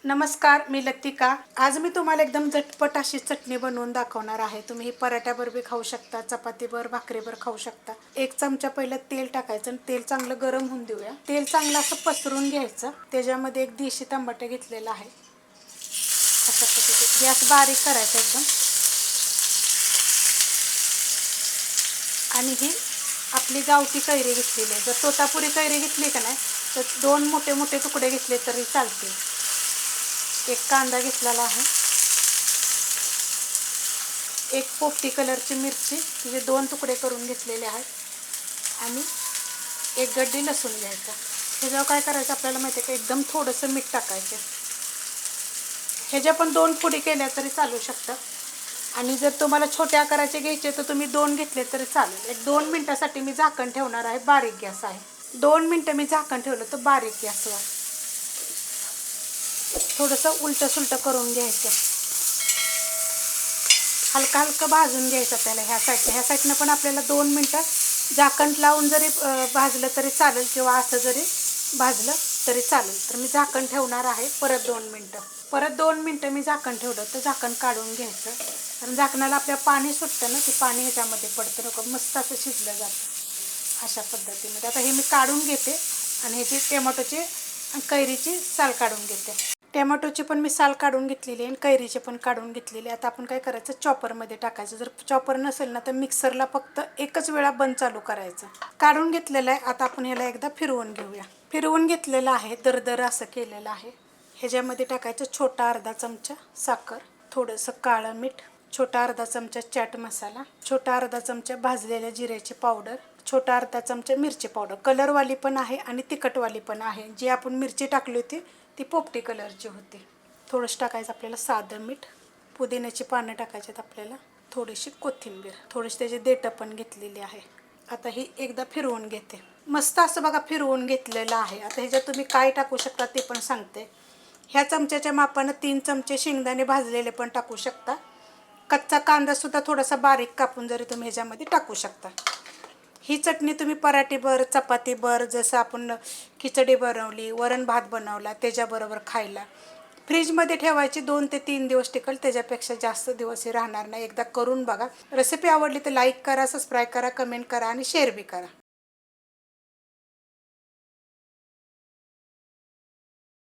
नमस्कार, मी लतिका। आज मी तुम्हाला एकदम झटपट अशी चटणी बनवून दाखवणार आहे। तुम्ही ही पराठ्याबरोबर खाऊ शकता, चपातीबरोबर, भाकरीबरोबर खाऊ शकता। एक चमचा पहिलं तेल टाकायचं आणि तेल चांगलं गरम होऊन देऊया। तेल चांगलं असं पसरून घ्यायचं। त्याच्यामध्ये एक देशी टमाटर घेतलेला आहे। अशा पद्धतीने गॅस बारीक करायचा एकदम। आणि ही आपली गावठी कैरी घेतलेली आहे। जर तोतापुरी कैरी घेतली का नाही तर 2 मोठे मोठे तुकडे घेतले तरी चालतील। एक कांदा घेतलेला आहे। एक पोपटी कलरची मिरची, तिचे 2 तुकडे करून घेतलेले आहेत। आणि एक गड्डी लसूण घ्यायचा। ह्याच्यावर काय करायचं आपल्याला माहिती आहे का, एकदम थोडंसं मीठ टाकायचं। ह्याच्या पण 2 फोडी केल्या तरी चालू शकतात। आणि जर तुम्हाला छोट्या आकाराचे घ्यायचे तर तुम्ही 2 घेतले तरी चालेल। एक 2 मिनिटासाठी मी झाकण ठेवणार आहे। बारीक गॅस आहे। 2 मिनिटं मी झाकण ठेवलं तर बारीक गॅसवर थोडंसं उलटं सुलटं करून घ्यायचं। हलका हलका भाजून घ्यायचं त्याला। ह्या साईडनं पण आपल्याला 2 मिनिटं झाकण लावून जरी भाजलं तरी चालेल किंवा असं जरी भाजलं तरी चालेल। तर मी झाकण ठेवणार आहे परत 2 मिनिटं। परत 2 मिनिटं मी झाकण ठेवलं तर झाकण काढून घ्यायचं। कारण झाकणाला आपल्या पाणी सुटतं ना, ते पाणी ह्याच्यामध्ये पडतं नको, मस्त असं शिजलं जातं अशा पद्धतीमध्ये। आता हे मी काढून घेते आणि ह्याची टोमॅटोची आणि कैरीची साल काढून घेते। टोमॅटोची पण मी साल काढून घेतलेली आहे आणि कैरीची पण काढून घेतलेली आहे। आता आपण काय करायचं, चॉपरमध्ये टाकायचं। जर चॉपर नसेल ना तर मिक्सरला फक्त एकच वेळा बंद चालू करायचं। काढून घेतलेलं आहे। आता आपण ह्याला एकदा फिरवून घेऊया। फिरवून घेतलेलं आहे, दरदर असं केलेलं आहे। ह्याच्यामध्ये टाकायचं छोटा अर्धा चमचा साखर, थोडंसं काळं मीठ, छोटा अर्धा चमचा चाट मसाला, छोटा अर्धा चमचा भाजलेल्या जिऱ्याची पावडर, छोटा अर्धा चमचा मिरची पावडर। कलरवाली पण आहे आणि तिखटवाली पण आहे। जी आपण मिरची टाकली होती ती पोपटी कलरची होती। थोडंसं टाकायचं आपल्याला साधं मीठ, पुदिन्याची पानं टाकायची आपल्याला, थोडीशी कोथिंबीर, थोडीशी त्याची देठं पण घेतलेली आहे। आता ही एकदा फिरवून घेते। मस्त असं बघा फिरवून घेतलेलं आहे। आता ह्याच्यात तुम्ही काय टाकू शकता ते पण सांगते। ह्या चमच्याच्या मापानं 3 चमचे शेंगदाणे भाजलेले पण टाकू शकता। कच्चा कांदासुद्धा थोडासा बारीक कापून जरी तुम्ही ह्याच्यामध्ये टाकू शकता। ही चटणी तुम्ही पराठीबर, चपातीबर, जसं आपण खिचडी बनवली, वरण भात बनवला त्याच्याबरोबर खायला। फ्रीजमध्ये ठेवायची 2 ते 3 दिवस टिकल, त्याच्यापेक्षा जास्त दिवस हे राहणार नाही। एकदा करून बघा। रेसिपी आवडली तर लाईक करा, सबस्क्राईब करा, कमेंट करा आणि शेअर बी करा।